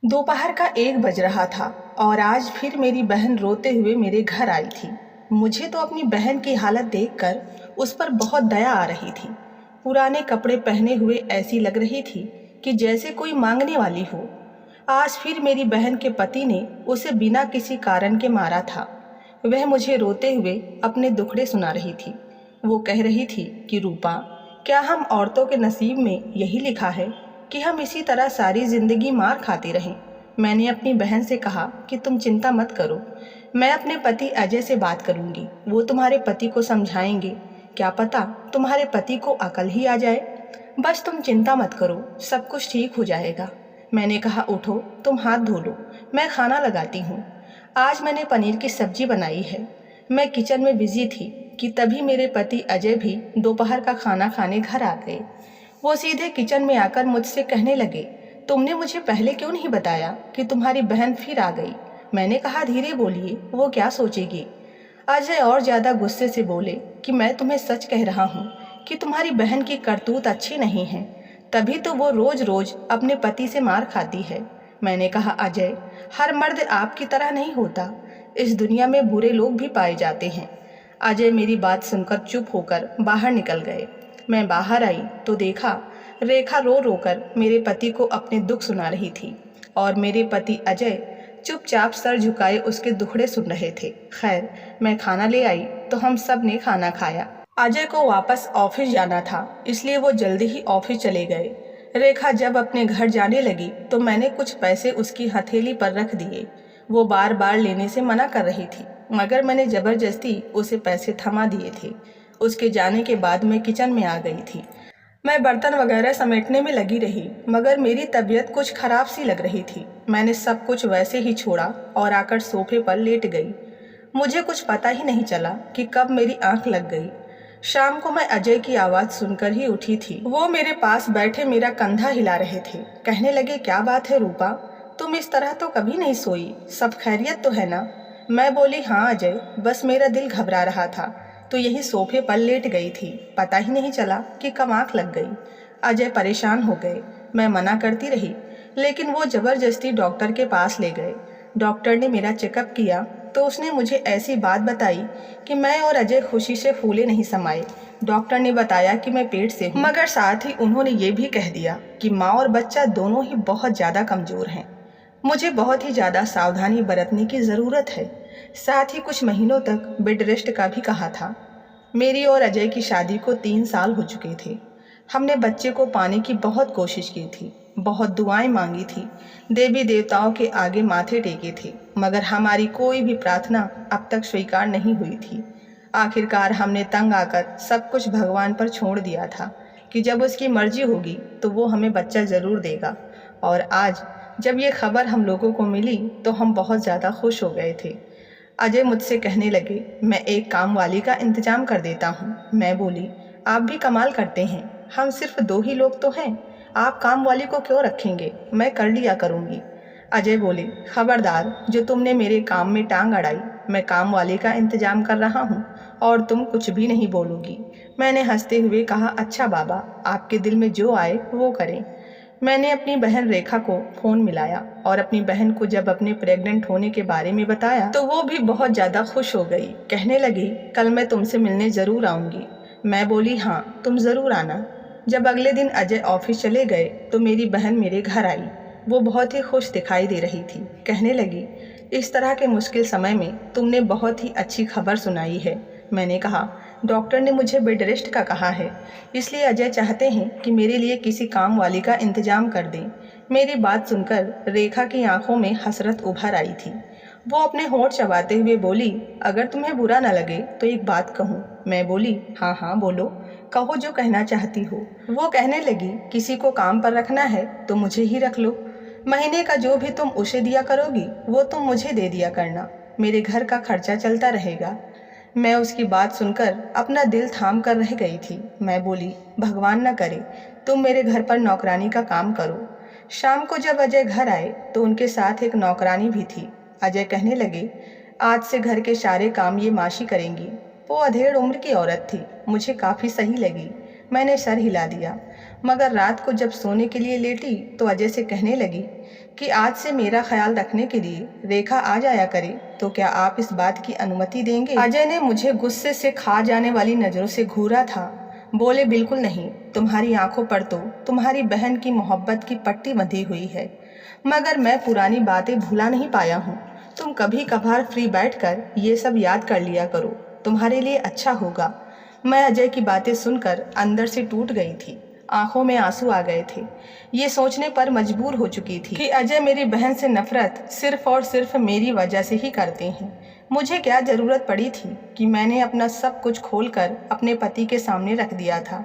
दोपहर का 1 बज रहा था और आज फिर मेरी बहन रोते हुए मेरे घर आई थी। मुझे तो अपनी बहन की हालत देखकर उस पर बहुत दया आ रही थी। पुराने कपड़े पहने हुए ऐसी लग रही थी कि जैसे कोई मांगने वाली हो। आज फिर मेरी बहन के पति ने उसे बिना किसी कारण के मारा था। वह मुझे रोते हुए अपने दुखड़े सुना रही थी। वो कह रही थी कि रूपा, क्या हम औरतों के नसीब में यही लिखा है कि हम इसी तरह सारी जिंदगी मार खाते रहें। मैंने अपनी बहन से कहा कि तुम चिंता मत करो, मैं अपने पति अजय से बात करूंगी, वो तुम्हारे पति को समझाएंगे। क्या पता तुम्हारे पति को अकल ही आ जाए। बस तुम चिंता मत करो, सब कुछ ठीक हो जाएगा। मैंने कहा उठो, तुम हाथ धो लो, मैं खाना लगाती हूँ। आज मैंने पनीर की सब्जी बनाई है। मैं किचन में बिजी थी कि तभी मेरे पति अजय भी दोपहर का खाना खाने घर आ गए। वो सीधे किचन में आकर मुझसे कहने लगे, तुमने मुझे पहले क्यों नहीं बताया कि तुम्हारी बहन फिर आ गई। मैंने कहा धीरे बोलिए, वो क्या सोचेगी। अजय और ज़्यादा गुस्से से बोले कि मैं तुम्हें सच कह रहा हूँ कि तुम्हारी बहन की करतूत अच्छी नहीं है, तभी तो वो रोज रोज अपने पति से मार खाती है। मैंने कहा अजय, हर मर्द आपकी तरह नहीं होता, इस दुनिया में बुरे लोग भी पाए जाते हैं। अजय मेरी बात सुनकर चुप होकर बाहर निकल गए। मैं बाहर आई तो देखा रेखा रो रो कर मेरे पति को अपने दुख सुना रही थी और मेरे पति अजय चुपचाप सर झुकाए उसके दुखड़े सुन रहे थे। खैर, मैं खाना ले आई तो हम सब ने खाना खाया। अजय को वापस ऑफिस जाना था, इसलिए वो जल्दी ही ऑफिस चले गए। रेखा जब अपने घर जाने लगी तो मैंने कुछ पैसे उसकी हथेली पर रख दिए। वो बार बार लेने से मना कर रही थी, मगर मैंने जबरदस्ती उसे पैसे थमा दिए थे। उसके जाने के बाद मैं किचन में आ गई थी। मैं बर्तन वगैरह समेटने में लगी रही, मगर मेरी तबीयत कुछ खराब सी लग रही थी। मैंने सब कुछ वैसे ही छोड़ा और आकर सोफे पर लेट गई। मुझे कुछ पता ही नहीं चला कि कब मेरी आंख लग गई। शाम को मैं अजय की आवाज़ सुनकर ही उठी थी। वो मेरे पास बैठे मेरा कंधा हिला रहे थे। कहने लगे, क्या बात है रूपा, तुम इस तरह तो कभी नहीं सोई, सब खैरियत तो है ना। मैं बोली, हाँ अजय, बस मेरा दिल घबरा रहा था तो यही सोफे पर लेट गई थी, पता ही नहीं चला कि कब आंख लग गई। अजय परेशान हो गए। मैं मना करती रही, लेकिन वो जबरदस्ती डॉक्टर के पास ले गए। डॉक्टर ने मेरा चेकअप किया तो उसने मुझे ऐसी बात बताई कि मैं और अजय खुशी से फूले नहीं समाये। डॉक्टर ने बताया कि मैं पेट से हूँ, मगर साथ ही उन्होंने ये भी कह दिया कि माँ और बच्चा दोनों ही बहुत ज़्यादा कमज़ोर हैं। मुझे बहुत ही ज़्यादा सावधानी बरतने की ज़रूरत है। साथ ही कुछ महीनों तक बेड रेस्ट का भी कहा था। मेरी और अजय की शादी को 3 साल हो चुके थे। हमने बच्चे को पाने की बहुत कोशिश की थी, बहुत दुआएं मांगी थी, देवी देवताओं के आगे माथे टेके थे, मगर हमारी कोई भी प्रार्थना अब तक स्वीकार नहीं हुई थी। आखिरकार हमने तंग आकर सब कुछ भगवान पर छोड़ दिया था कि जब उसकी मर्जी होगी तो वो हमें बच्चा ज़रूर देगा। और आज जब ये खबर हम लोगों को मिली तो हम बहुत ज़्यादा खुश हो गए थे। अजय मुझसे कहने लगे, मैं एक काम वाली का इंतजाम कर देता हूँ। मैं बोली, आप भी कमाल करते हैं, हम सिर्फ 2 ही लोग तो हैं, आप काम वाली को क्यों रखेंगे, मैं कर लिया करूँगी। अजय बोले, खबरदार, जो तुमने मेरे काम में टांग अड़ाई, मैं काम वाली का इंतजाम कर रहा हूँ और तुम कुछ भी नहीं बोलोगी। मैंने हंसते हुए कहा, अच्छा बाबा, आपके दिल में जो आए वो करें। मैंने अपनी बहन रेखा को फ़ोन मिलाया और अपनी बहन को जब अपने प्रेग्नेंट होने के बारे में बताया तो वो भी बहुत ज़्यादा खुश हो गई। कहने लगी, कल मैं तुमसे मिलने ज़रूर आऊँगी। मैं बोली, हाँ तुम ज़रूर आना। जब अगले दिन अजय ऑफिस चले गए तो मेरी बहन मेरे घर आई। वो बहुत ही खुश दिखाई दे रही थी। कहने लगी, इस तरह के मुश्किल समय में तुमने बहुत ही अच्छी खबर सुनाई है। मैंने कहा, डॉक्टर ने मुझे बेड रेस्ट का कहा है, इसलिए अजय चाहते हैं कि मेरे लिए किसी काम वाली का इंतजाम कर दें। मेरी बात सुनकर रेखा की आंखों में हसरत उभर आई थी। वो अपने होंठ चबाते हुए बोली, अगर तुम्हें बुरा न लगे तो एक बात कहूँ। मैं बोली, हाँ हाँ बोलो, कहो जो कहना चाहती हो। वो कहने लगी, किसी को काम पर रखना है तो मुझे ही रख लो। महीने का जो भी तुम उसे दिया करोगी वो तुम मुझे दे दिया करना, मेरे घर का खर्चा चलता रहेगा। मैं उसकी बात सुनकर अपना दिल थाम कर रह गई थी। मैं बोली, भगवान न करे तुम मेरे घर पर नौकरानी का काम करो। शाम को जब अजय घर आए तो उनके साथ एक नौकरानी भी थी। अजय कहने लगे, आज से घर के सारे काम ये माशी करेंगी। वो अधेड़ उम्र की औरत थी, मुझे काफ़ी सही लगी। मैंने सर हिला दिया, मगर रात को जब सोने के लिए लेटी तो अजय से कहने लगी, कि आज से मेरा ख्याल रखने के लिए रेखा आ जाया करे, तो क्या आप इस बात की अनुमति देंगे? अजय ने मुझे गुस्से से खा जाने वाली नज़रों से घूरा था। बोले, बिल्कुल नहीं, तुम्हारी आंखों पर तो तुम्हारी बहन की मोहब्बत की पट्टी बंधी हुई है, मगर मैं पुरानी बातें भुला नहीं पाया हूँ। तुम कभी कभार फ्री बैठकर ये सब याद कर लिया करो, तुम्हारे लिए अच्छा होगा। मैं अजय की बातें सुनकर अंदर से टूट गई थी, आंखों में आंसू आ गए थे। ये सोचने पर मजबूर हो चुकी थी कि अजय मेरी बहन से नफरत सिर्फ और सिर्फ मेरी वजह से ही करते हैं। मुझे क्या ज़रूरत पड़ी थी कि मैंने अपना सब कुछ खोलकर अपने पति के सामने रख दिया था।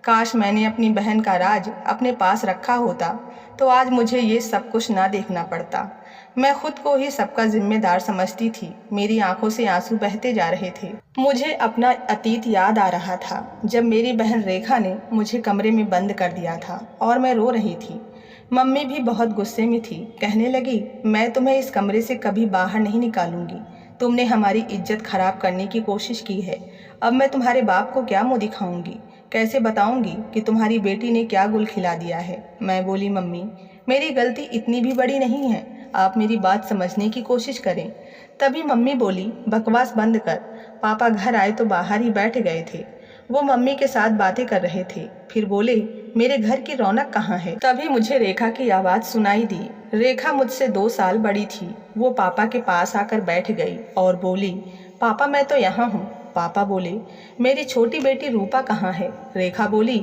काश मैंने अपनी बहन का राज अपने पास रखा होता तो आज मुझे ये सब कुछ ना देखना पड़ता। मैं खुद को ही सबका जिम्मेदार समझती थी। मेरी आंखों से आंसू बहते जा रहे थे। मुझे अपना अतीत याद आ रहा था, जब मेरी बहन रेखा ने मुझे कमरे में बंद कर दिया था और मैं रो रही थी। मम्मी भी बहुत गुस्से में थी। कहने लगी, मैं तुम्हें इस कमरे से कभी बाहर नहीं निकालूंगी। तुमने हमारी इज्जत खराब करने की कोशिश की है। अब मैं तुम्हारे बाप को क्या मुंह दिखाऊंगी, कैसे बताऊंगी कि तुम्हारी बेटी ने क्या गुल खिला दिया है। मैं बोली, मम्मी मेरी गलती इतनी भी बड़ी नहीं है, आप मेरी बात समझने की कोशिश करें। तभी मम्मी बोली, बकवास बंद कर। पापा घर आए तो बाहर ही बैठ गए थे। वो मम्मी के साथ बातें कर रहे थे। फिर बोले, मेरे घर की रौनक कहाँ है? तभी मुझे रेखा की आवाज़ सुनाई दी। रेखा मुझसे 2 साल बड़ी थी। वो पापा के पास आकर बैठ गई और बोली, पापा मैं तो यहाँ हूँ। पापा बोले, मेरी छोटी बेटी रूपा कहाँ है? रेखा बोली,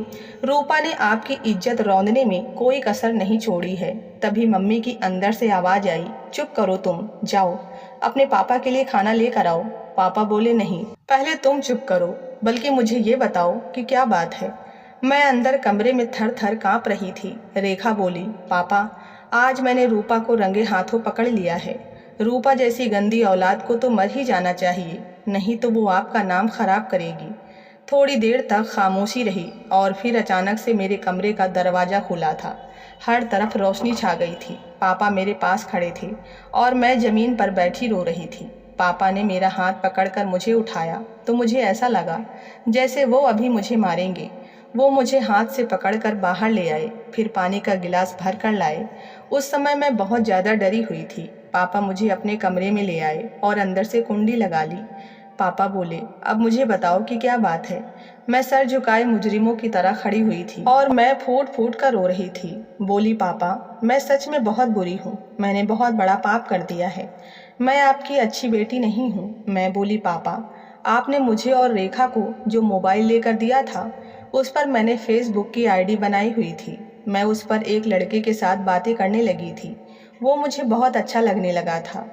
रूपा ने आपकी इज्जत रौंदने में कोई कसर नहीं छोड़ी है। तभी मम्मी की अंदर से आवाज़ आई, चुप करो तुम, जाओ अपने पापा के लिए खाना लेकर आओ। पापा बोले, नहीं, पहले तुम चुप करो, बल्कि मुझे ये बताओ कि क्या बात है। मैं अंदर कमरे में थर थर काँप रही थी। रेखा बोली, पापा आज मैंने रूपा को रंगे हाथों पकड़ लिया है। रूपा जैसी गंदी औलाद को तो मर ही जाना चाहिए, नहीं तो वो आपका नाम खराब करेगी। थोड़ी देर तक खामोशी रही और फिर अचानक से मेरे कमरे का दरवाज़ा खुला था। हर तरफ रोशनी छा गई थी। पापा मेरे पास खड़े थे और मैं ज़मीन पर बैठी रो रही थी। पापा ने मेरा हाथ पकड़कर मुझे उठाया तो मुझे ऐसा लगा जैसे वो अभी मुझे मारेंगे। वो मुझे हाथ से पकड़कर बाहर ले आए, फिर पानी का गिलास भर कर लाए। उस समय मैं बहुत ज़्यादा डरी हुई थी। पापा मुझे अपने कमरे में ले आए और अंदर से कुंडी लगा ली। पापा बोले, अब मुझे बताओ कि क्या बात है। मैं सर झुकाए मुजरिमों की तरह खड़ी हुई थी और मैं फूट फूट कर रो रही थी। बोली, पापा मैं सच में बहुत बुरी हूँ, मैंने बहुत बड़ा पाप कर दिया है, मैं आपकी अच्छी बेटी नहीं हूँ। मैं बोली, पापा आपने मुझे और रेखा को जो मोबाइल लेकर दिया था, उस पर मैंने फेसबुक की आईडी बनाई हुई थी। मैं उस पर एक लड़के के साथ बातें करने लगी थी। वो मुझे बहुत अच्छा लगने लगा था।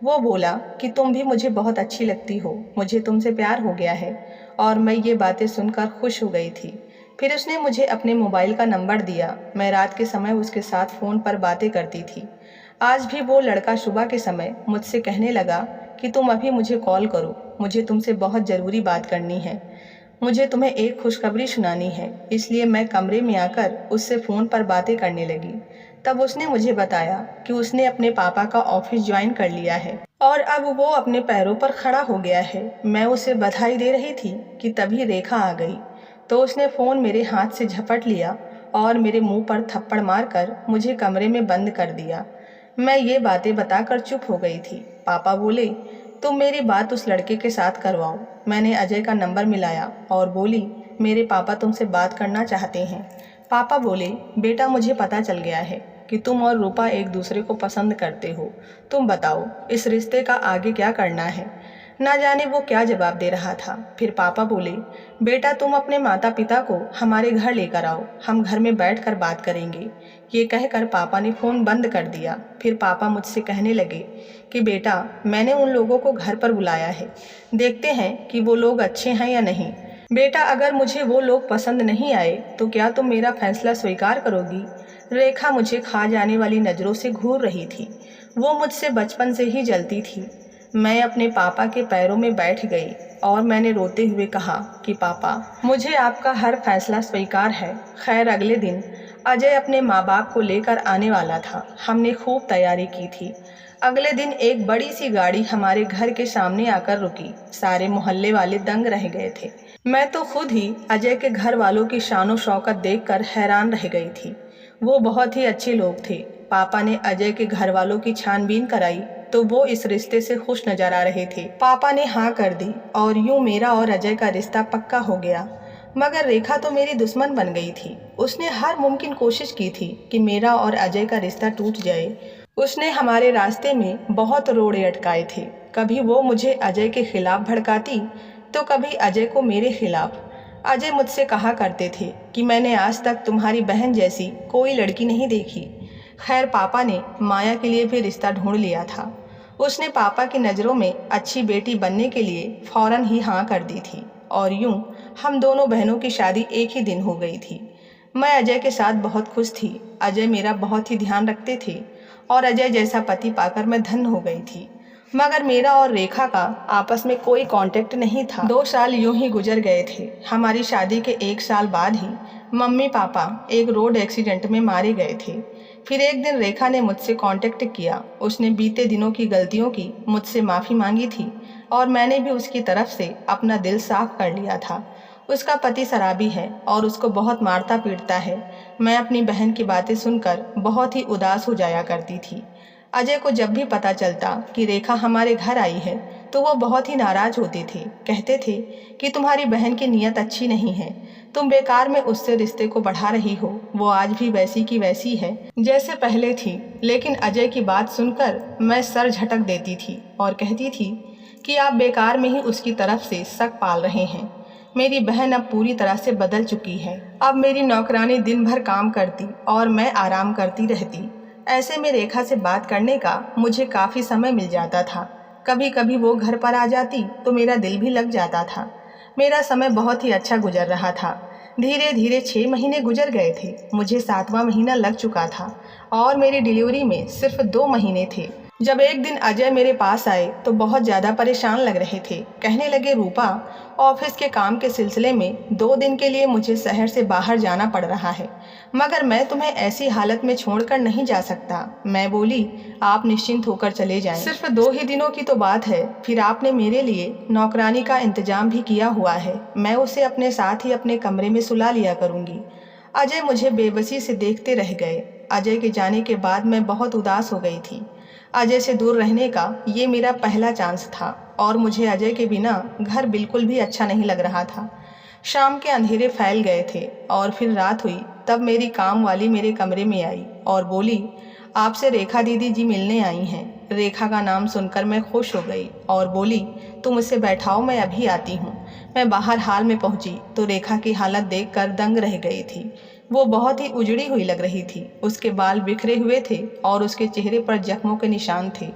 वो बोला कि तुम भी मुझे बहुत अच्छी लगती हो, मुझे तुमसे प्यार हो गया है। और मैं ये बातें सुनकर खुश हो गई थी। फिर उसने मुझे अपने मोबाइल का नंबर दिया। मैं रात के समय उसके साथ फ़ोन पर बातें करती थी। आज भी वो लड़का सुबह के समय मुझसे कहने लगा कि तुम अभी मुझे कॉल करो, मुझे तुमसे बहुत ज़रूरी बात करनी है, मुझे तुम्हें एक खुशखबरी सुनानी है। इसलिए मैं कमरे में आकर उससे फ़ोन पर बातें करने लगी। तब उसने मुझे बताया कि उसने अपने पापा का ऑफिस ज्वाइन कर लिया है और अब वो अपने पैरों पर खड़ा हो गया है। मैं उसे बधाई दे रही थी कि तभी रेखा आ गई तो उसने फ़ोन मेरे हाथ से झपट लिया और मेरे मुंह पर थप्पड़ मारकर मुझे कमरे में बंद कर दिया। मैं ये बातें बताकर चुप हो गई थी। पापा बोले, तुम मेरी बात उस लड़के के साथ करवाओ। मैंने अजय का नंबर मिलाया और बोली, मेरे पापा तुमसे बात करना चाहते हैं। पापा बोले, बेटा मुझे पता चल गया है कि तुम और रूपा एक दूसरे को पसंद करते हो। तुम बताओ इस रिश्ते का आगे क्या करना है। ना जाने वो क्या जवाब दे रहा था। फिर पापा बोले, बेटा तुम अपने माता पिता को हमारे घर लेकर आओ, हम घर में बैठकर बात करेंगे। ये कहकर पापा ने फ़ोन बंद कर दिया। फिर पापा मुझसे कहने लगे कि बेटा मैंने उन लोगों को घर पर बुलाया है, देखते हैं कि वो लोग अच्छे हैं या नहीं। बेटा अगर मुझे वो लोग पसंद नहीं आए तो क्या तुम मेरा फैसला स्वीकार करोगी? रेखा मुझे खा जाने वाली नज़रों से घूर रही थी। वो मुझसे बचपन से ही जलती थी। मैं अपने पापा के पैरों में बैठ गई और मैंने रोते हुए कहा कि पापा मुझे आपका हर फैसला स्वीकार है। खैर अगले दिन अजय अपने माँ बाप को लेकर आने वाला था। हमने खूब तैयारी की थी। अगले दिन एक बड़ी सी गाड़ी हमारे घर के सामने आकर रुकी। सारे मोहल्ले वाले दंग रह गए थे। मैं तो खुद ही अजय के घर वालों की शानो शौकत देखकर हैरान रह गई थी। वो बहुत ही अच्छे लोग थे। पापा ने अजय के घर वालों की छानबीन कराई तो वो इस रिश्ते से खुश नजर आ रहे थे। पापा ने हाँ कर दी और यूं मेरा और अजय का रिश्ता पक्का हो गया। मगर रेखा तो मेरी दुश्मन बन गई थी। उसने हर मुमकिन कोशिश की थी कि मेरा और अजय का रिश्ता टूट जाए। उसने हमारे रास्ते में बहुत रोड़े अटकाए थे। कभी वो मुझे अजय के खिलाफ भड़काती तो कभी अजय को मेरे खिलाफ। अजय मुझसे कहा करते थे कि मैंने आज तक तुम्हारी बहन जैसी कोई लड़की नहीं देखी। खैर पापा ने माया के लिए भी रिश्ता ढूंढ लिया था। उसने पापा की नज़रों में अच्छी बेटी बनने के लिए फौरन ही हाँ कर दी थी और यूं हम दोनों बहनों की शादी एक ही दिन हो गई थी। मैं अजय के साथ बहुत खुश थी। अजय मेरा बहुत ही ध्यान रखते थे और अजय जैसा पति पाकर मैं धन्य हो गई थी। मगर मेरा और रेखा का आपस में कोई कांटेक्ट नहीं था। 2 साल यूं ही गुजर गए थे। हमारी शादी के 1 साल बाद ही मम्मी पापा एक रोड एक्सीडेंट में मारे गए थे। फिर एक दिन रेखा ने मुझसे कांटेक्ट किया। उसने बीते दिनों की गलतियों की मुझसे माफ़ी मांगी थी और मैंने भी उसकी तरफ से अपना दिल साफ कर लिया था। उसका पति शराबी है और उसको बहुत मारता पीटता है। मैं अपनी बहन की बातें सुनकर बहुत ही उदास हो जाया करती थी। अजय को जब भी पता चलता कि रेखा हमारे घर आई है तो वो बहुत ही नाराज होते थे। कहते थे कि तुम्हारी बहन की नीयत अच्छी नहीं है, तुम बेकार में उससे रिश्ते को बढ़ा रही हो। वो आज भी वैसी की वैसी है जैसे पहले थी। लेकिन अजय की बात सुनकर मैं सर झटक देती थी और कहती थी कि आप बेकार में ही उसकी तरफ से शक पाल रहे हैं। मेरी बहन अब पूरी तरह से बदल चुकी है। अब मेरी नौकरानी दिन भर काम करती और मैं आराम करती रहती। ऐसे में रेखा से बात करने का मुझे काफ़ी समय मिल जाता था। कभी कभी वो घर पर आ जाती तो मेरा दिल भी लग जाता था। मेरा समय बहुत ही अच्छा गुजर रहा था। धीरे धीरे 6 महीने गुजर गए थे। मुझे 7वां महीना लग चुका था और मेरी डिलीवरी में सिर्फ 2 महीने थे जब एक दिन अजय मेरे पास आए तो बहुत ज़्यादा परेशान लग रहे थे। कहने लगे, रूपा, ऑफिस के काम के सिलसिले में 2 दिन के लिए मुझे शहर से बाहर जाना पड़ रहा है, मगर मैं तुम्हें ऐसी हालत में छोड़कर नहीं जा सकता। मैं बोली, आप निश्चिंत होकर चले जाएं। सिर्फ 2 ही दिनों की तो बात है। फिर आपने मेरे लिए नौकरानी का इंतजाम भी किया हुआ है। मैं उसे अपने साथ ही अपने कमरे में सुला लिया करूँगी। अजय मुझे बेबसी से देखते रह गए। अजय के जाने के बाद मैं बहुत उदास हो गई थी। अजय से दूर रहने का ये मेरा पहला चांस था और मुझे अजय के बिना घर बिल्कुल भी अच्छा नहीं लग रहा था। शाम के अंधेरे फैल गए थे और फिर रात हुई। तब मेरी काम वाली मेरे कमरे में आई और बोली, आपसे रेखा दीदी जी मिलने आई हैं। रेखा का नाम सुनकर मैं खुश हो गई और बोली, तुम उसे बैठाओ, मैं अभी आती हूँ। मैं बाहर हाल में पहुँची तो रेखा की हालत देखकर दंग रह गई थी। वो बहुत ही उजड़ी हुई लग रही थी। उसके बाल बिखरे हुए थे और उसके चेहरे पर जख्मों के निशान थे।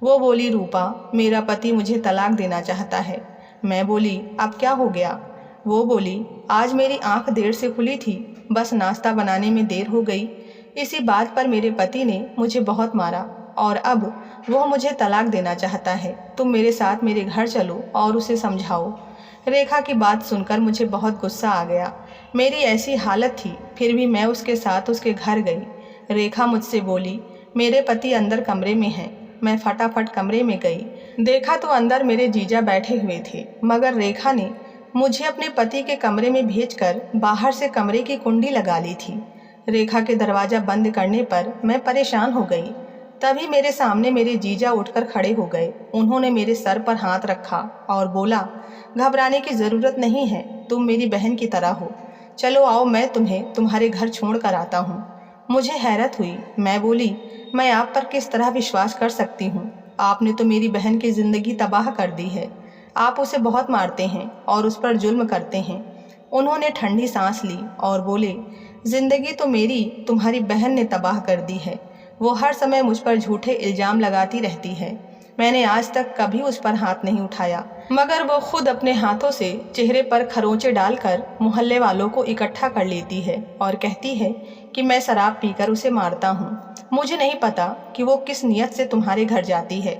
वो बोली, रूपा, मेरा पति मुझे तलाक देना चाहता है। मैं बोली, अब क्या हो गया? वो बोली, आज मेरी आंख देर से खुली थी, बस नाश्ता बनाने में देर हो गई। इसी बात पर मेरे पति ने मुझे बहुत मारा और अब वह मुझे तलाक देना चाहता है। तुम मेरे साथ मेरे घर चलो और उसे समझाओ। रेखा की बात सुनकर मुझे बहुत गुस्सा आ गया। मेरी ऐसी हालत थी फिर भी मैं उसके साथ उसके घर गई। रेखा मुझसे बोली, मेरे पति अंदर कमरे में हैं। मैं फटाफट कमरे में गई। देखा तो अंदर मेरे जीजा बैठे हुए थे, मगर रेखा ने मुझे अपने पति के कमरे में भेजकर बाहर से कमरे की कुंडी लगा ली थी। रेखा के दरवाज़ा बंद करने पर मैं परेशान हो गई। तभी मेरे सामने मेरे जीजा उठकर खड़े हो गए। उन्होंने मेरे सर पर हाथ रखा और बोला, घबराने की ज़रूरत नहीं है, तुम मेरी बहन की तरह हो। चलो आओ, मैं तुम्हें तुम्हारे घर छोड़ कर आता हूँ। मुझे हैरत हुई। मैं बोली, मैं आप पर किस तरह विश्वास कर सकती हूँ? आपने तो मेरी बहन की ज़िंदगी तबाह कर दी है। आप उसे बहुत मारते हैं और उस पर जुल्म करते हैं। उन्होंने ठंडी सांस ली और बोले, ज़िंदगी तो मेरी तुम्हारी बहन ने तबाह कर दी है। वो हर समय मुझ पर झूठे इल्ज़ाम लगाती रहती है। मैंने आज तक कभी उस पर हाथ नहीं उठाया, मगर वो खुद अपने हाथों से चेहरे पर खरोंचे डालकर मोहल्ले वालों को इकट्ठा कर लेती है और कहती है कि मैं शराब पीकर उसे मारता हूँ। मुझे नहीं पता कि वो किस नियत से तुम्हारे घर जाती है।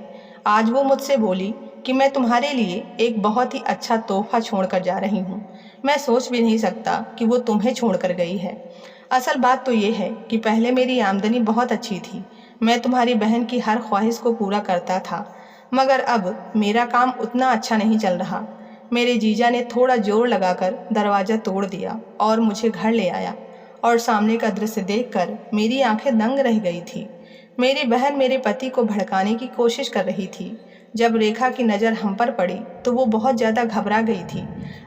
आज वो मुझसे बोली कि मैं तुम्हारे लिए एक बहुत ही अच्छा तोहफा छोड़ कर जा रही हूँ। मैं सोच भी नहीं सकता कि वो तुम्हें छोड़ कर गई है। असल बात तो ये है कि पहले मेरी आमदनी बहुत अच्छी थी। मैं तुम्हारी बहन की हर ख्वाहिश को पूरा करता था, मगर अब मेरा काम उतना अच्छा नहीं चल रहा। मेरे जीजा ने थोड़ा जोर लगाकर दरवाज़ा तोड़ दिया और मुझे घर ले आया और सामने का दृश्य देखकर मेरी आंखें दंग रह गई थी। मेरी बहन मेरे पति को भड़काने की कोशिश कर रही थी। जब रेखा की नज़र हम पर पड़ी तो वो बहुत ज़्यादा घबरा गई थी।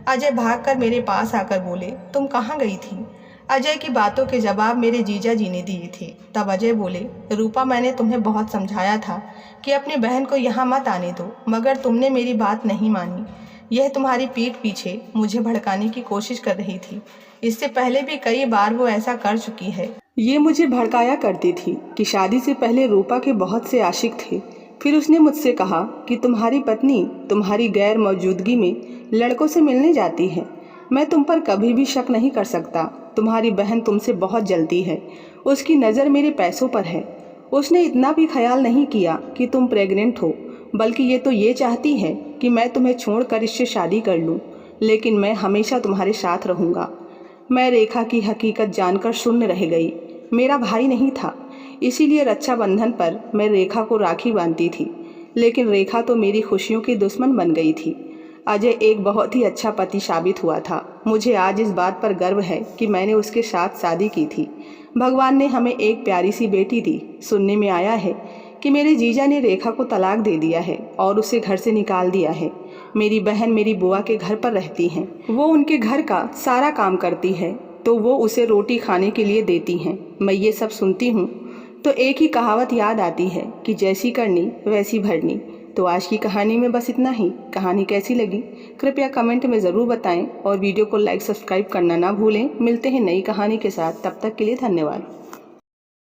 अजय भागकर मेरे पास आकर बोले, तुम कहाँ गई थी? अजय की बातों के जवाब मेरे जीजा जी ने दिए थे। तब अजय बोले, रूपा, मैंने तुम्हें बहुत समझाया था कि अपनी बहन को यहाँ मत आने दो, मगर तुमने मेरी बात नहीं मानी। यह तुम्हारी पीठ पीछे मुझे भड़काने की कोशिश कर रही थी। इससे पहले भी कई बार वो ऐसा कर चुकी है। ये मुझे भड़काया करती थी कि शादी से पहले रूपा के बहुत से आशिक थे। फिर उसने मुझसे कहा कि तुम्हारी पत्नी तुम्हारी गैर मौजूदगी में लड़कों से मिलने जाती है। मैं तुम पर कभी भी शक नहीं कर सकता। तुम्हारी बहन तुमसे बहुत जलती है। उसकी नज़र मेरे पैसों पर है। उसने इतना भी ख्याल नहीं किया कि तुम प्रेग्नेंट हो, बल्कि ये चाहती है कि मैं तुम्हें छोड़कर इससे शादी कर लूं, लेकिन मैं हमेशा तुम्हारे साथ रहूँगा। मैं रेखा की हकीकत जानकर शून्य रह गई। मेरा भाई नहीं था, इसीलिए रक्षाबंधन पर मैं रेखा को राखी बांधती थी, लेकिन रेखा तो मेरी खुशियों की दुश्मन बन गई थी। अजय एक बहुत ही अच्छा पति साबित हुआ था। मुझे आज इस बात पर गर्व है कि मैंने उसके साथ शादी की थी। भगवान ने हमें एक प्यारी सी बेटी दी। सुनने में आया है कि मेरे जीजा ने रेखा को तलाक दे दिया है और उसे घर से निकाल दिया है। मेरी बहन मेरी बुआ के घर पर रहती हैं। वो उनके घर का सारा काम करती है, तो वो उसे रोटी खाने के लिए देती हैं। मैं ये सब सुनती हूँ तो एक ही कहावत याद आती है कि जैसी करनी वैसी भरनी। तो आज की कहानी में बस इतना ही। कहानी कैसी लगी कृपया कमेंट में ज़रूर बताएं और वीडियो को लाइक सब्सक्राइब करना ना भूलें। मिलते हैं नई कहानी के साथ, तब तक के लिए धन्यवाद।